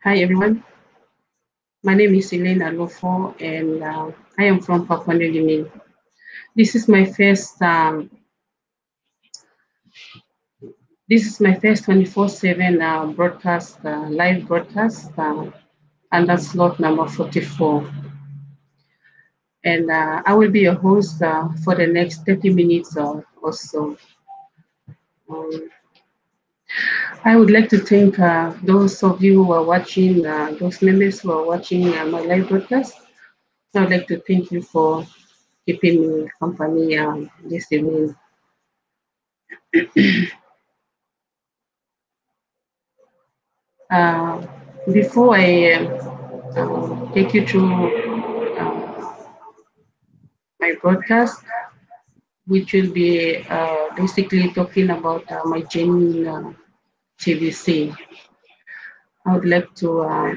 Hi everyone, my name is Elaine Alofo and I am from Papua New Guinea. This is my first this is my first 24/7 broadcast, live broadcast, under slot number 44. And I will be your host for the next 30 minutes or so. Um, I would like to thank those of you who are watching, those members who are watching my live broadcast. I would like to thank you for keeping me company this evening. Uh, Before I take you through my broadcast, which will be basically talking about my journey in TVC, I would like to uh,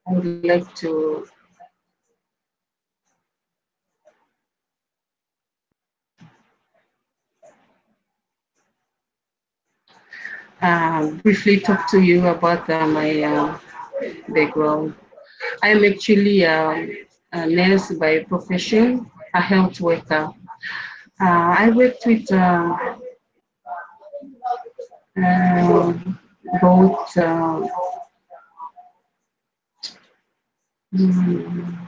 I would like to briefly talk to you about my background. I am actually a nurse by profession, a health worker. I worked with uh, both mm,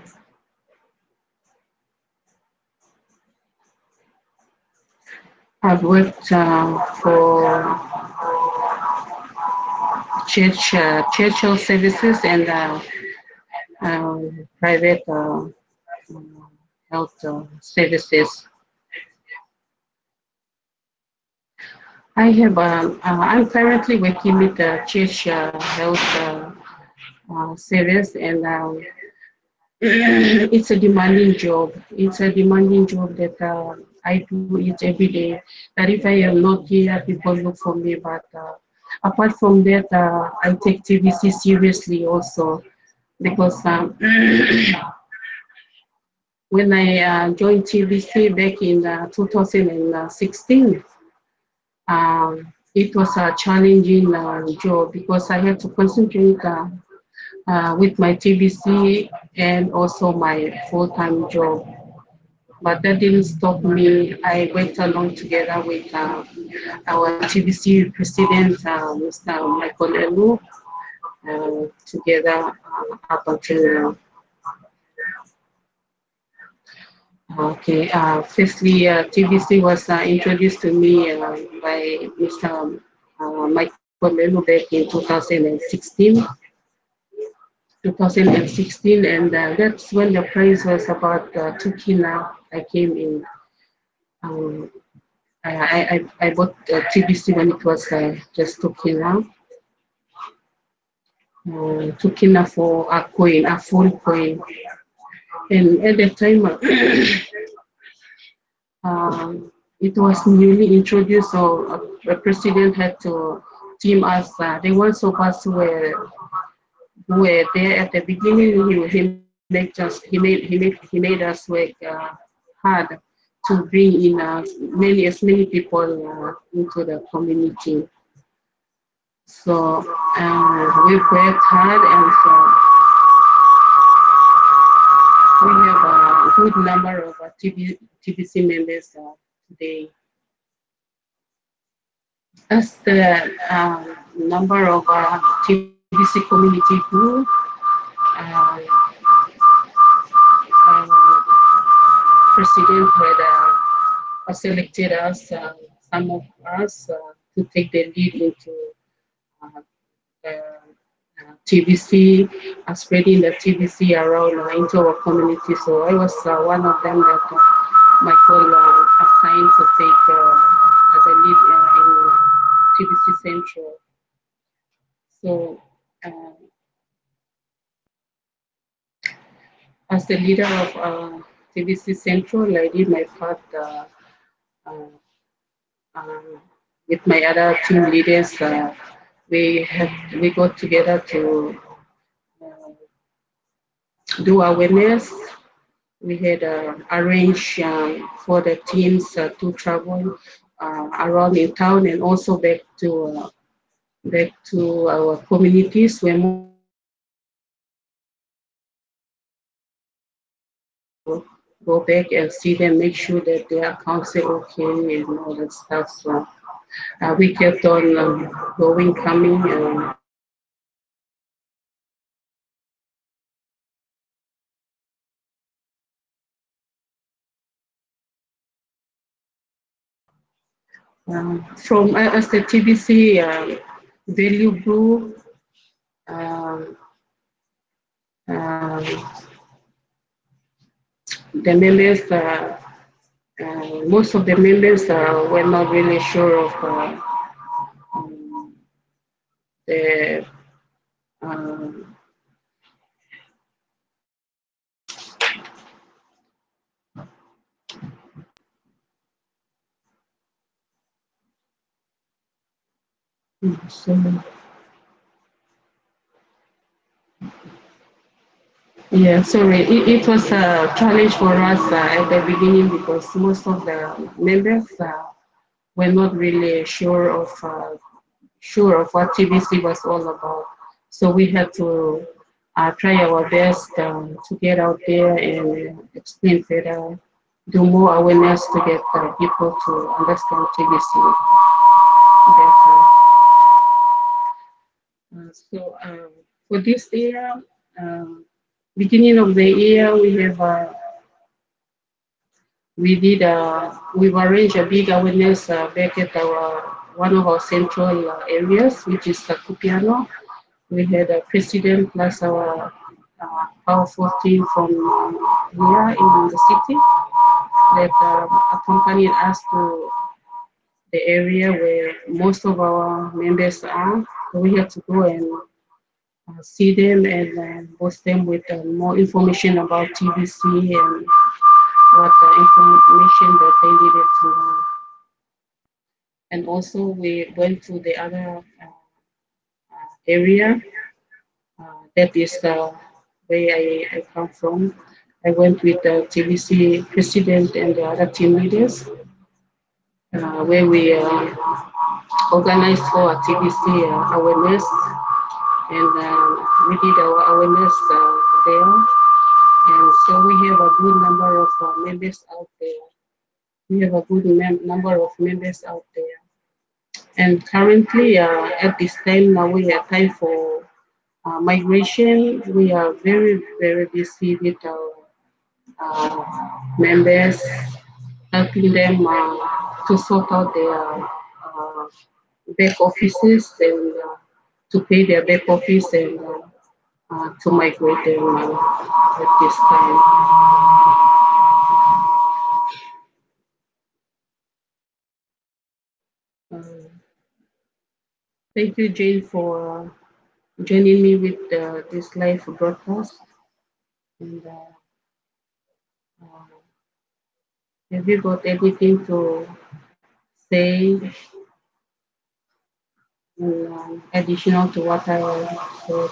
I've worked for church health services and private health services. I'm currently working with the church health service, and it's a demanding job. It's a demanding job that I do it every day. That if I am not here, people look for me. But apart from that, I take TVC seriously also because when I joined TVC back in 2016, it was a challenging job because I had to concentrate with my TVC and also my full-time job. But that didn't stop me. I went along together with our TVC president, Mr. Michael Elu, together up until now. Okay, firstly, TVC was introduced to me by Mr. Michael Elu back in 2016, and that's when the price was about 2 kina. I came in. Um, I bought TBC when it was just 2 kina. 2 kina for a coin, a full coin. And at the time, it was newly introduced, so the president had to team us. The ones of us who were there at the beginning. He made us work hard to bring in as many people into the community. So we worked hard, and we have a good number of TBC members today. As the number of TBC community grew, president had selected us, some of us, to take the lead into the TBC, spreading the TBC around into our community. So I was one of them that Michael assigned to take the lead in TBC Central. So as the leader of TBC Central, I did my part uh, with my other team leaders. We got together to do awareness. we had arranged for the teams to travel around in town and also back to our communities where most of our members are. Go back and see them, make sure that their accounts are okay and all that stuff. So we kept on going, coming, from as the TBC value grew. Um, um, the members, most of the members were not really sure of um, the um, so, yeah, sorry, it was a challenge for us at the beginning because most of the members were not really sure of what TBC was all about. So we had to try our best to get out there and explain further, do more awareness to get people to understand TBC better. For this year, um, beginning of the year, we've arranged a big awareness back at our one of our central areas, which is Kupiano. We had a president plus our powerful team from here in the city that accompanied us to the area where most of our members are. So we had to go and see them and post them with more information about TBC and what information that they needed to know. And also we went to the other area that is where I come from. I went with the TBC president and the other team leaders where we organized for a TBC awareness, and we did our awareness there. And so we have a good number of members out there. We have a good number of members out there. And currently, at this time, now we have time for migration. We are very, very busy with our members, helping them to sort out their back offices and to pay their back office and to migrate them at this time. Thank you, Jane, for joining me with this live broadcast. And uh, have you got anything to say additional to what I said?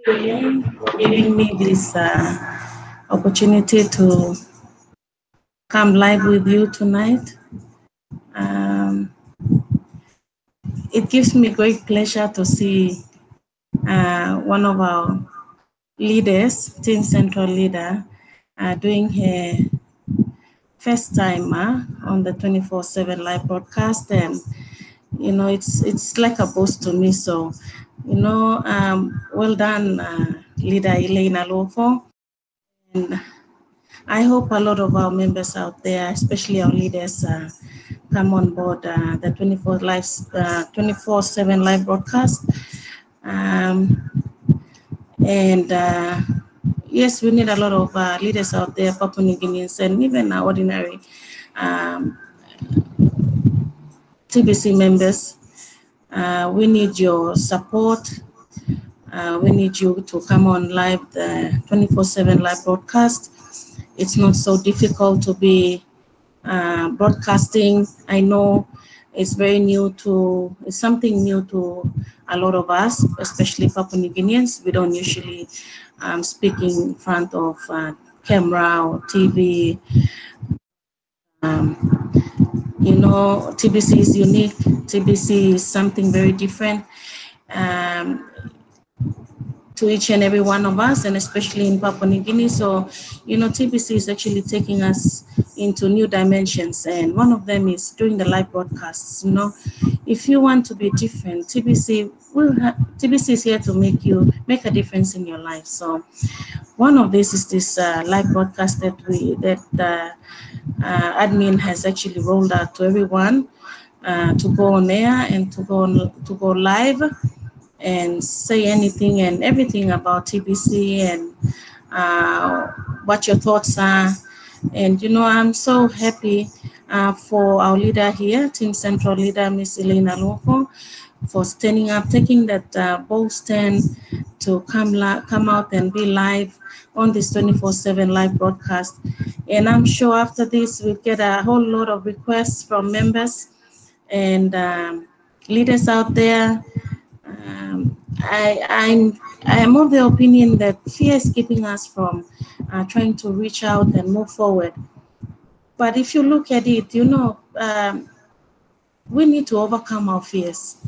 Thank you for giving me this opportunity to come live with you tonight. It gives me great pleasure to see one of our leaders, Team Central leader, doing her first time on the 24/7 live broadcast, and you know it's like a boost to me. So, well done, leader Elena Lofo, and I hope a lot of our members out there, especially our leaders, come on board the 24/7 live broadcast. Yes, we need a lot of leaders out there, Papua New Guineans, and even ordinary TBC members. We need your support. We need you to come on live, the 24/7 live broadcast. It's not so difficult to be broadcasting. I know it's very new to, it's something new to a lot of us, especially Papua New Guineans. We don't usually speak in front of camera or TV. You know, TBC is unique. TBC is something very different. Um, to each and every one of us, and especially in Papua New Guinea. So, you know, TBC is actually taking us into new dimensions, and one of them is doing the live broadcasts. You know, if you want to be different, TBC is here to make a difference in your life. So, one of these is this live broadcast that admin has actually rolled out to everyone to go on air and to go live and say anything and everything about TBC and what your thoughts are. And, you know, I'm so happy for our leader here, Team Central leader, Miss Elena Loko, for standing up, taking that bold stand to come out and be live on this 24/7 live broadcast. And I'm sure after this, we'll get a whole lot of requests from members and leaders out there. I am of the opinion that fear is keeping us from trying to reach out and move forward. But if you look at it, you know, we need to overcome our fears.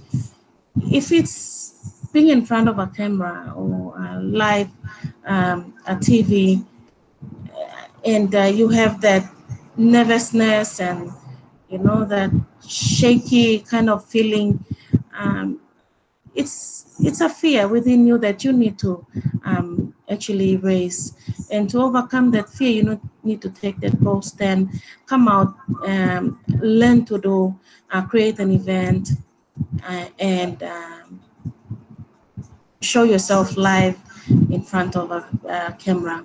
If it's being in front of a camera or live a TV, and you have that nervousness and, you know, that shaky kind of feeling, um, it's a fear within you that you need to actually raise. And to overcome that fear, you need to take that bold stand, come out, learn to do, create an event, and show yourself live in front of a camera.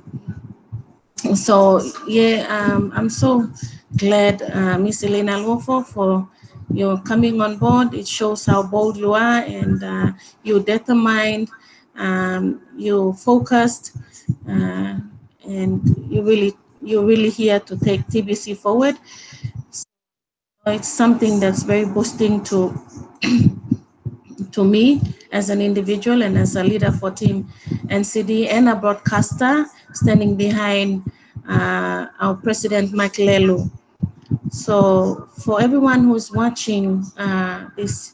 So yeah, I'm so glad, Miss Elena Lofo, for your coming on board. It shows how bold you are, and you're determined, you're focused, and you're really here to take TBC forward. So it's something that's very boosting to me as an individual and as a leader for Team NCD and a broadcaster standing behind our President Mike Lelu. So for everyone who's watching this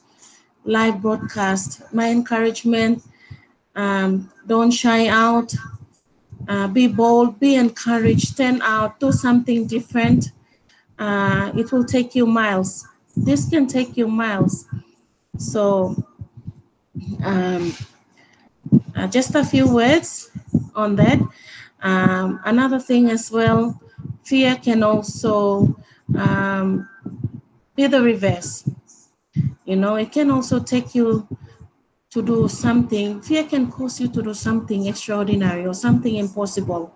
live broadcast, my encouragement, don't shy out, be bold, be encouraged, stand out, do something different. It will take you miles. This can take you miles. So just a few words on that. Another thing as well, fear can also be the reverse. You know, it can also take you to do something. Fear can cause you to do something extraordinary or something impossible.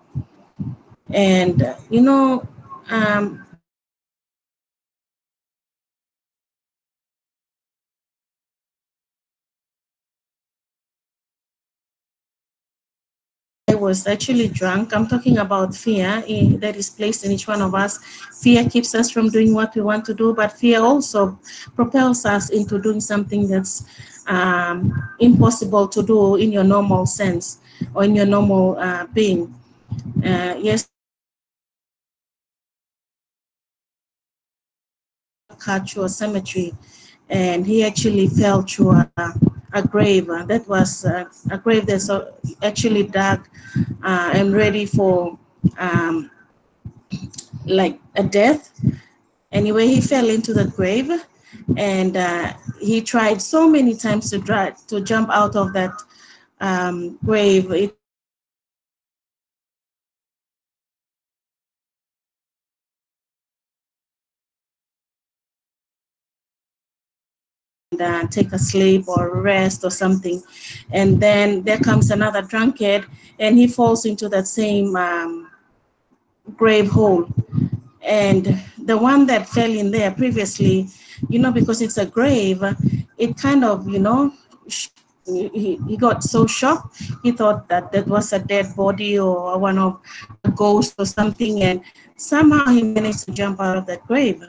And, you know, I was actually drunk. I'm talking about fear that is placed in each one of us. Fear keeps us from doing what we want to do, but fear also propels us into doing something that's impossible to do in your normal sense or in your normal being. Yes, cut through a cemetery, and he actually fell through a grave. That was a grave that's actually dug and ready for like a death. Anyway, he fell into the grave, and he tried so many times to jump out of that grave. And take a sleep or rest or something, and then there comes another drunkard, and he falls into that same grave hole. And the one that fell in there previously, you know, because it's a grave, it kind of, you know, he got so shocked. He thought that that was a dead body or one of a ghost or something, and somehow he managed to jump out of that grave,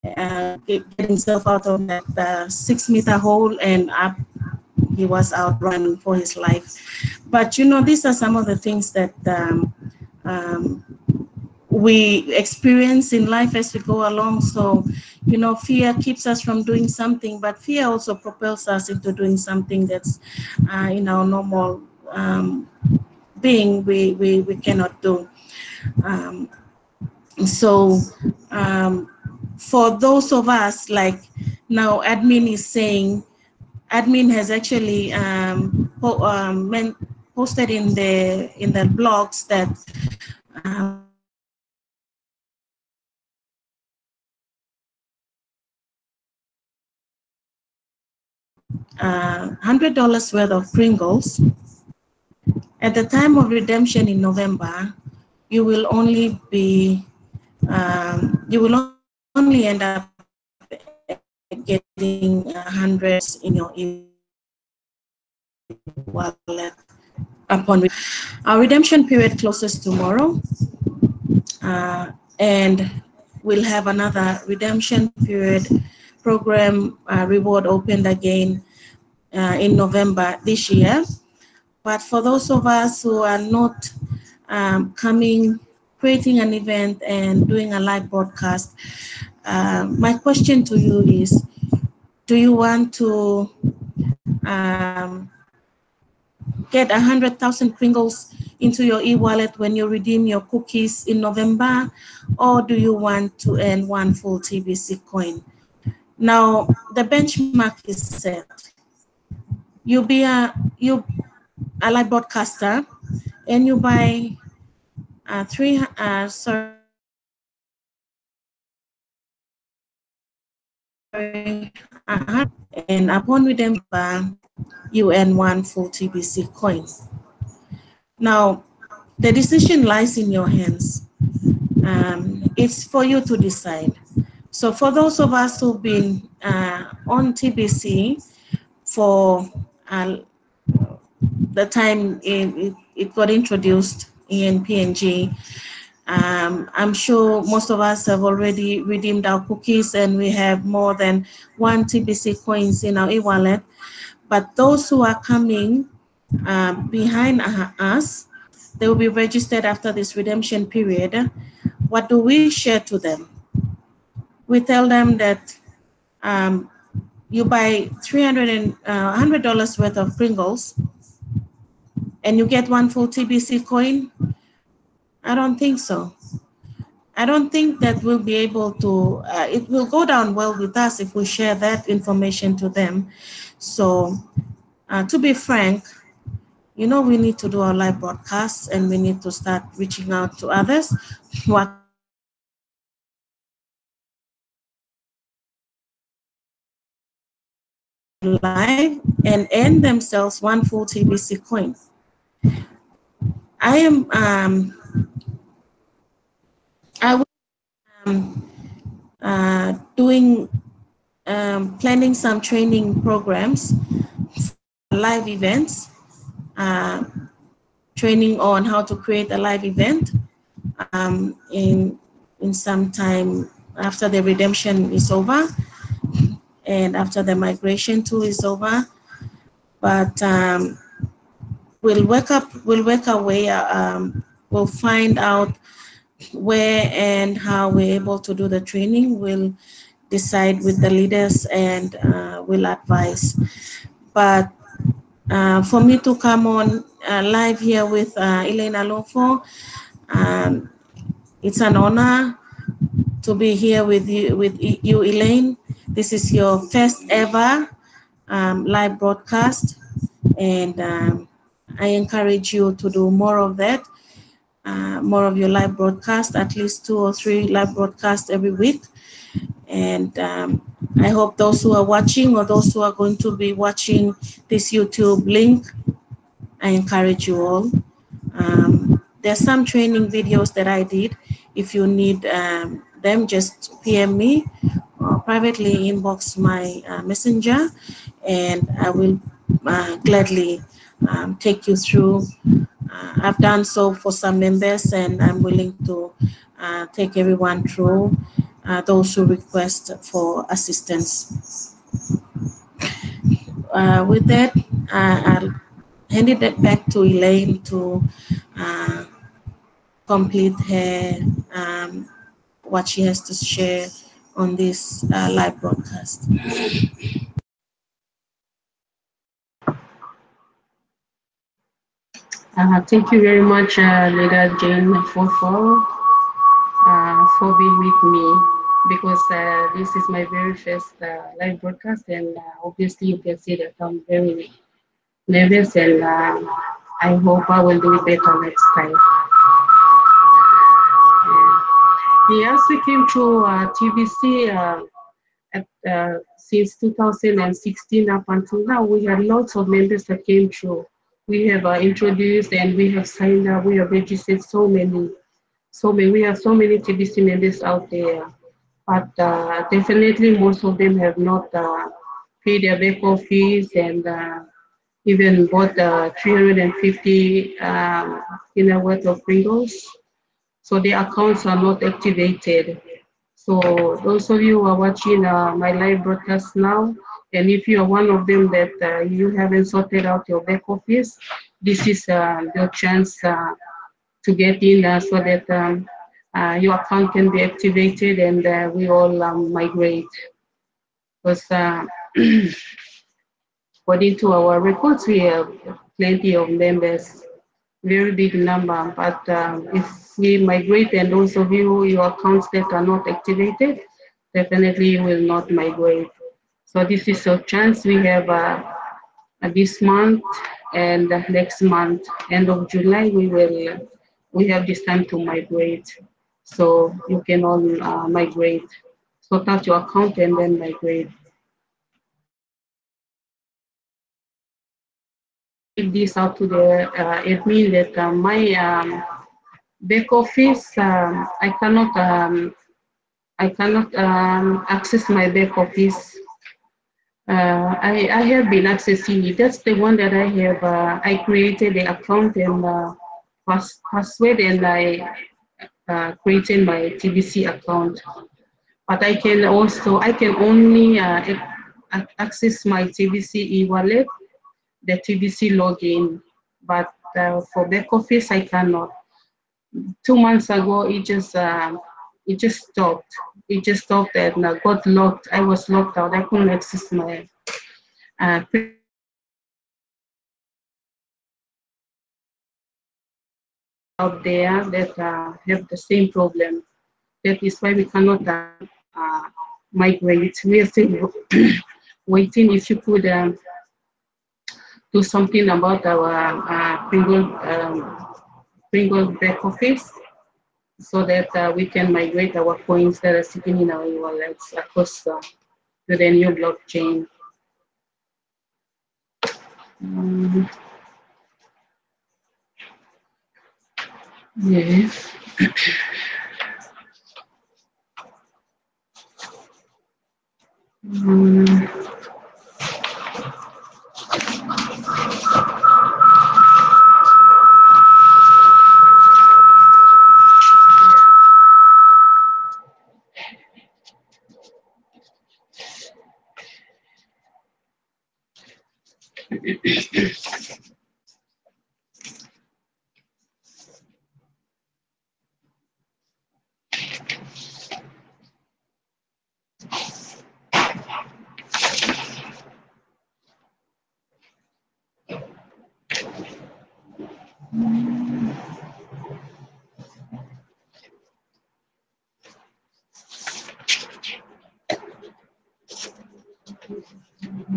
get himself out of that 6-meter hole, and up he was out running for his life. But you know, these are some of the things that um, we experience in life as we go along. So, you know, fear keeps us from doing something, but fear also propels us into doing something that's in our normal being we cannot do. Um, so for those of us, like now admin is saying, admin has actually posted in the blogs that $100 worth of Pringles. At the time of redemption in November, you will only be you will only end up getting hundreds in your e-wallet upon our redemption period closes tomorrow, and we'll have another redemption period program reward opened again in November this year. But for those of us who are not coming, creating an event and doing a live broadcast, my question to you is, do you want to get 100,000 Pringles into your e-wallet when you redeem your cookies in November, or do you want to earn one full TBC coin? Now, the benchmark is set. You be a live broadcaster, and you buy and upon redemption, you earn one full TBC coin. Now, the decision lies in your hands. It's for you to decide. So for those of us who've been on TBC for the time it got introduced in PNG, I'm sure most of us have already redeemed our cookies, and we have more than 1 TBC coins in our e-wallet. But those who are coming behind us, they will be registered after this redemption period. What do we share to them? We tell them that you buy $100 worth of Pringles and you get one full TBC coin. I don't think so. I don't think that we'll be able to, it will go down well with us if we share that information to them. So to be frank, you know, we need to do our live broadcasts, and we need to start reaching out to others who are live and earn themselves one full TBC coin. I am doing planning some training programs for live events, training on how to create a live event in some time after the redemption is over and after the migration tool is over. But we'll work our way, we'll find out where and how we're able to do the training. We'll decide with the leaders, and we'll advise. But for me to come on live here with Elaine Alonfo, it's an honor to be here with you, Elaine. This is your first ever live broadcast, and I encourage you to do more of that, more of your live broadcast, at least 2 or 3 live broadcasts every week. And I hope those who are watching, or those who are going to be watching this YouTube link, I encourage you all. There's some training videos that I did. If you need them, just PM me or privately inbox my messenger, and I will gladly take you through. I've done so for some members, and I'm willing to take everyone through those who request for assistance. With that, I'll hand it back to Elaine to complete her what she has to share on this live broadcast. Thank you very much, Leader Jane, for being with me, because this is my very first live broadcast, and obviously you can see that I'm very nervous, and I hope I will do it better next time. Yes, we came to TVC since 2016 up until now. We had lots of members that came through. We have introduced and we have signed up. We have registered so many. We have so many TBC members out there, but definitely most of them have not paid their back fees, and even bought 350 worth of Pringles. So the accounts are not activated. So those of you who are watching my live broadcast now, and if you are one of them that you haven't sorted out your back office, this is your chance to get in so that your account can be activated, and we all migrate. Because according to our records, we have plenty of members, very big number. But if we migrate and those of you, your accounts that are not activated, definitely you will not migrate. So this is a chance we have this month and next month, end of July, we have this time to migrate. So you can all migrate. Sort out your account and then migrate. I give this out to the admin that my back office, I cannot access my back office. I have been accessing it. That's the one that I have. I created the account and password, and I created my TBC account. But I can only access my TBC e-wallet, the TBC login. But for back office, I cannot. 2 months ago, it just stopped. It just stopped and got locked. I was locked out. I couldn't access my out there that have the same problem. That is why we cannot migrate. We are still waiting. If you could do something about our Pringle back office, so that we can migrate our coins that are sitting in our wallets across to the new blockchain. Yes.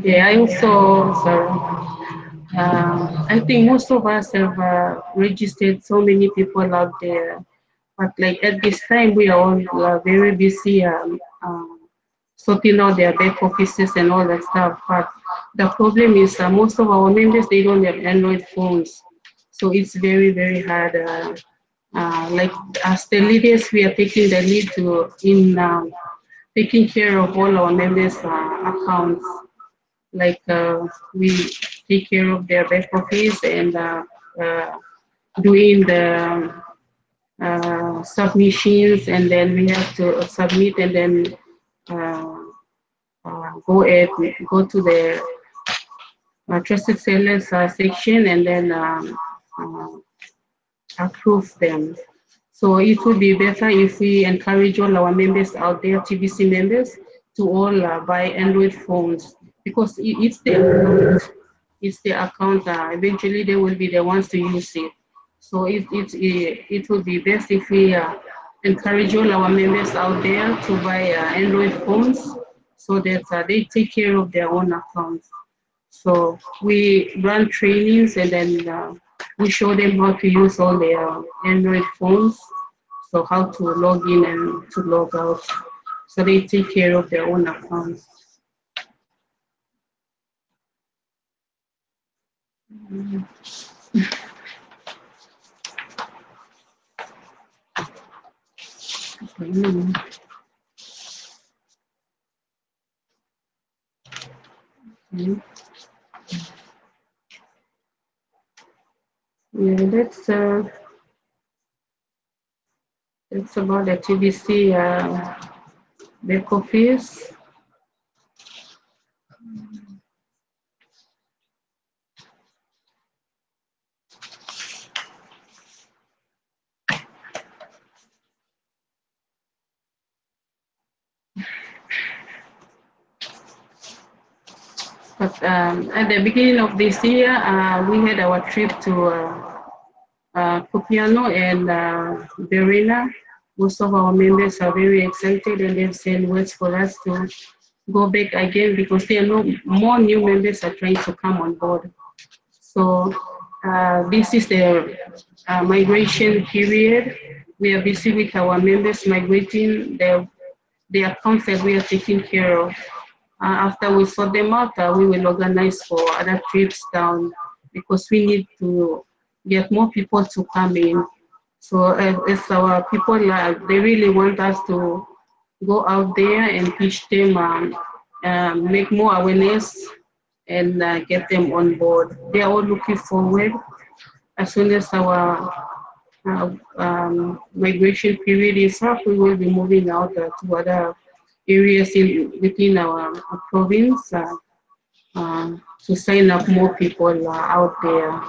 Yeah, I also, sorry. I think most of us have registered so many people out there, but like at this time we are all very busy sorting out their back offices and all that stuff. But the problem is most of our members, they don't have Android phones, so it's very hard. Like as the leaders, we are taking the lead in taking care of all our members' accounts. like we take care of their back office and uh, doing the submissions, and then we have to submit, and then uh, go to the trusted sellers section, and then approve them. So it would be better if we encourage all our members out there, TBC members, to all buy Android phones, because it's the account. Eventually, they will be the ones to use it. So it would be best if we encourage all our members out there to buy Android phones, so that they take care of their own accounts. So we run trainings, and then we show them how to use all their Android phones, so how to log in and to log out. So they take care of their own accounts. Yeah, that's about the TBC back office. But at the beginning of this year, we had our trip to Copiano and Verena. Most of our members are very excited, and they've sent words for us to go back again, because there are more new members are trying to come on board. So this is the migration period. We are busy with our members migrating the accounts that we are taking care of. After we sort them out, we will organize for other trips down, because we need to get more people to come in. So as our people, they really want us to go out there and teach them, make more awareness, and get them on board. They are all looking forward. As soon as our migration period is up, we will be moving out to other areas within our province to sign up more people out there.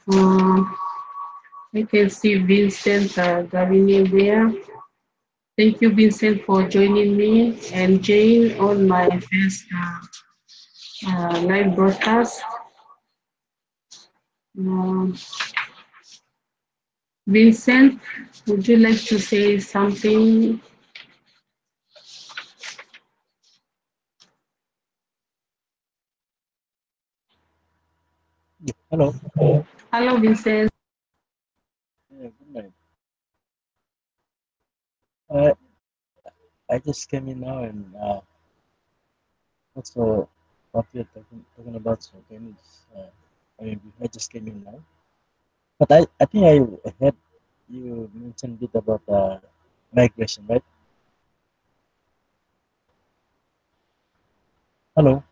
Uh, I can see Vincent Gavini there. Thank you, Vincent, for joining me, and Jane on my first live broadcast. Uh, Vincent, would you like to say something? Yeah, hello. Hello, Vincent. Yeah, good night. Uh, I just came in now and also what we're talking about. So can you I mean, I just came in now, but I think I heard you mentioned a bit about migration, right? Hello,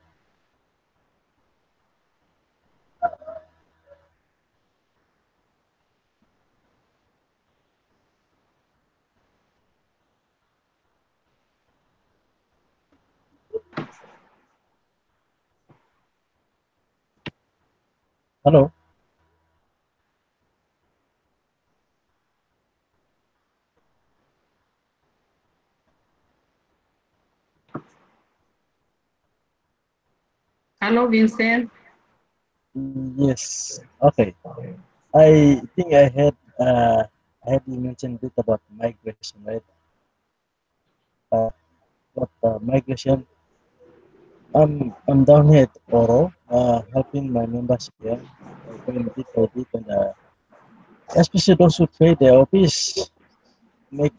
hello, Hello, Vincent. yes, okay. I think I heard you mentioned a bit about migration, right? Uh, what migration? I'm down here at Oro, helping my members here, going bit by bit, and especially those who trade their office make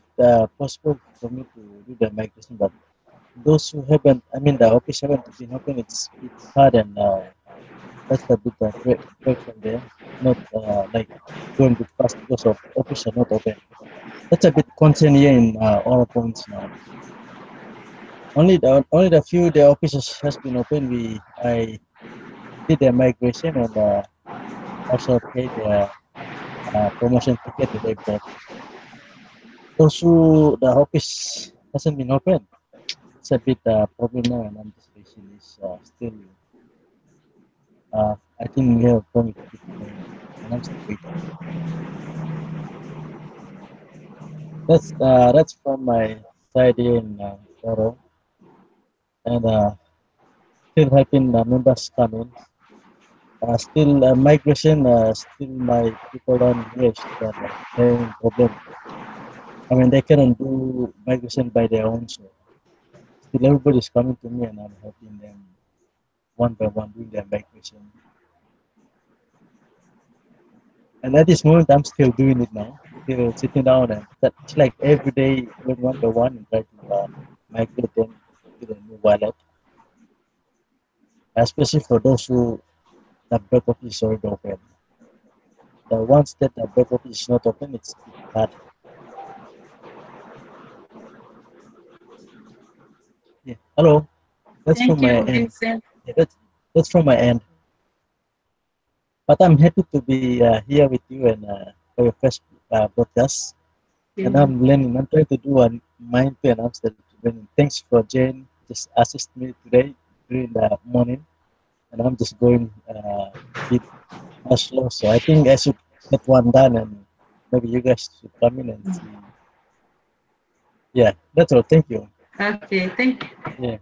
possible for me to do the migration. But those who haven't, I mean, the office haven't been open, it's a bit hard, and that's a bit break from there. Not like going a bit fast because of office are not open. That's a bit concern here in all points now. only the few the offices has been open. I did the migration and also paid the promotion ticket that they bought. Those who the office hasn't been open, it's a bit problem now, and I'm just facing is still. I think we are going to be tomorrow, and I'm still waiting. That's from my side here in Toro, and still helping members come in. Still migration, still my people on here still are having problem. I mean, they cannot do migration by their own, so still everybody's coming to me, and I'm helping them one by one doing their migration. And at this moment, I'm still doing it now. Still sitting down and it's like every day going one by one and try to migrate them to the new wallet. Especially for those who the back office is already open. The ones that the back office is not open, it's a bit hard. Yeah. Hello. That's from Thank my you, end. Vincent. Yeah, that's from my end. But I'm happy to be here with you and for your first broadcast. And Yeah. I'm learning. I'm trying to do a mind to and I'm still learning. Thanks for Jane. Just assist me today during the morning, and I'm just going a bit slow. So I think I should get one done, and maybe you guys should come in and see. Yeah, that's all. Thank you. Okay, Yeah,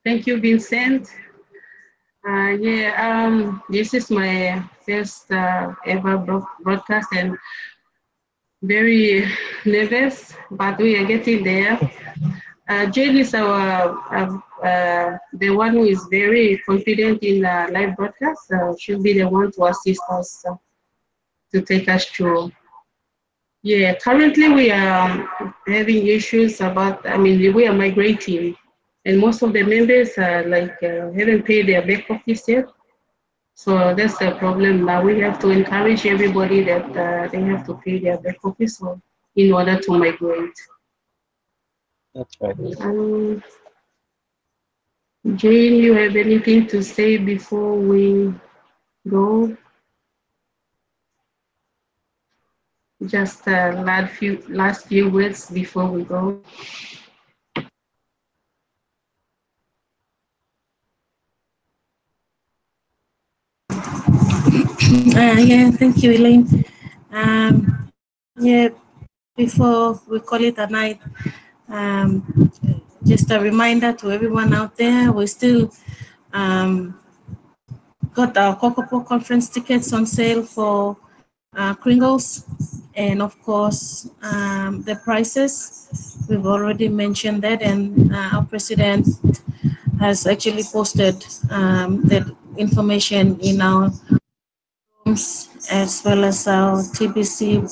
thank you, Vincent. Yeah, this is my first ever broadcast and very nervous, but we are getting there. Jane is the one who is very confident in live broadcast. She'll be the one to assist us to take us through. Yeah, currently we are having issues about, I mean, we are migrating and most of the members are like haven't paid their back office yet. So that's the problem. Now we have to encourage everybody that they have to pay their back office in order to migrate. that's right. Um, Jane, you have anything to say before we go? Just last few words before we go. Yeah, thank you, Elaine. Yeah, before we call it a night, um, just a reminder to everyone out there, we still got our Cocoa conference tickets on sale for Kringles. And of course, the prices, we've already mentioned that, and our president has actually posted that information in our rooms as well as our TBC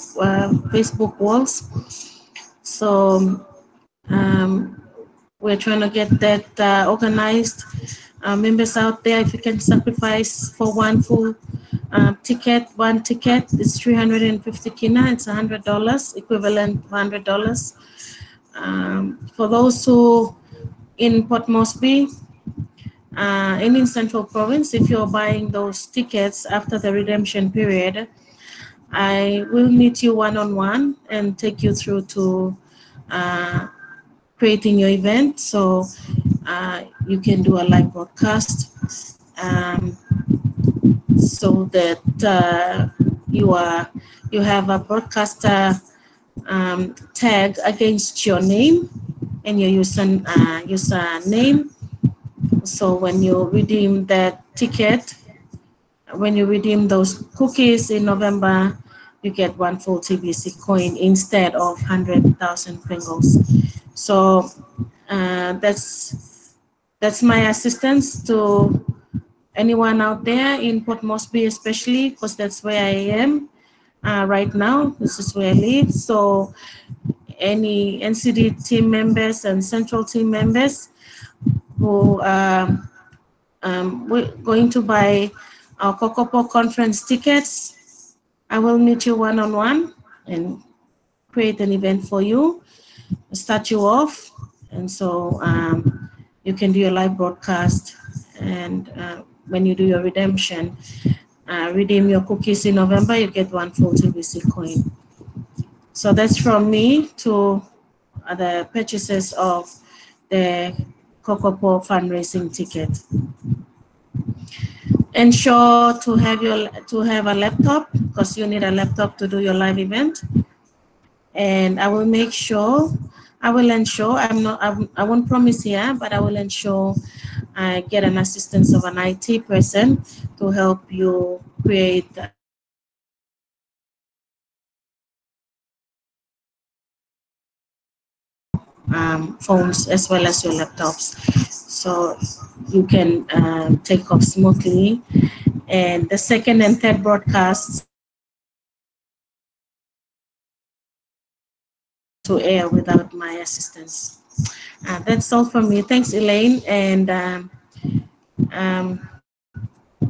Facebook walls. So we're trying to get that organized. Members out there, if you can sacrifice for one full one ticket is 350 kina. It's $100, equivalent $100. For those who in Port Moresby, and in Central Province, if you're buying those tickets after the redemption period, I will meet you one-on-one and take you through to creating your event. So you can do a live broadcast so that you have a broadcaster tag against your name and your username. So when you redeem that ticket, when you redeem those cookies in November, you get one full TBC coin instead of 100,000 Pringles. So that's my assistance to anyone out there in Port Moresby, especially because that's where I am right now. This is where I live. So any NCD team members and central team members who we're going to buy our Kokopo conference tickets, I will meet you one-on-one and create an event for you, start you off, and so you can do your live broadcast. And when you do your redemption, redeem your cookies in November, you get one full TBC coin. So that's from me to the purchases of the Cocopo fundraising ticket. Ensure to have a laptop, because you need a laptop to do your live event. And I will make sure, I will ensure, I won't promise here, but I will ensure I get an assistance of an IT person to help you create phones as well as your laptops, so you can take off smoothly. And the second and third broadcasts to air without my assistance. That's all from me. Thanks, Elaine. And um,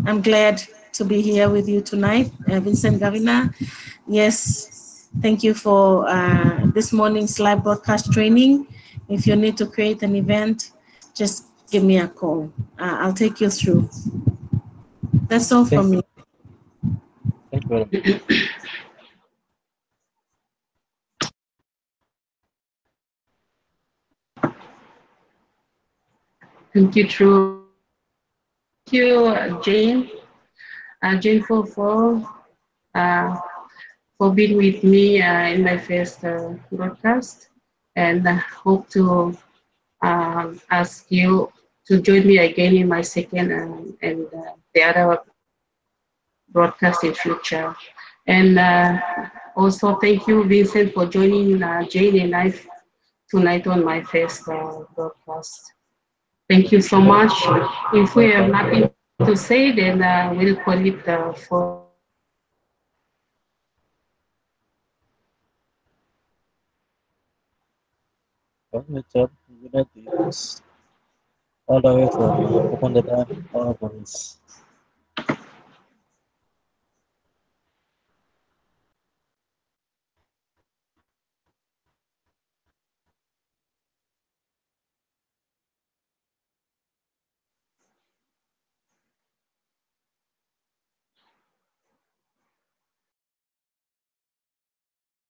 I'm glad to be here with you tonight. Vincent Gavina, yes, thank you for this morning's live broadcast training. If you need to create an event, just give me a call. I'll take you through. That's all Thank from you. me. Thank you very much. Thank you, True. Thank you, Jane. Jane uh, for being with me in my first broadcast, and I hope to ask you to join me again in my second and the other broadcast in future. And also thank you, Vincent, for joining Jane and I tonight on my first broadcast. Thank you so much. If we have Welcome. nothing to say, then we'll call it for Well, Richard, United is all the way from Papandata, our province.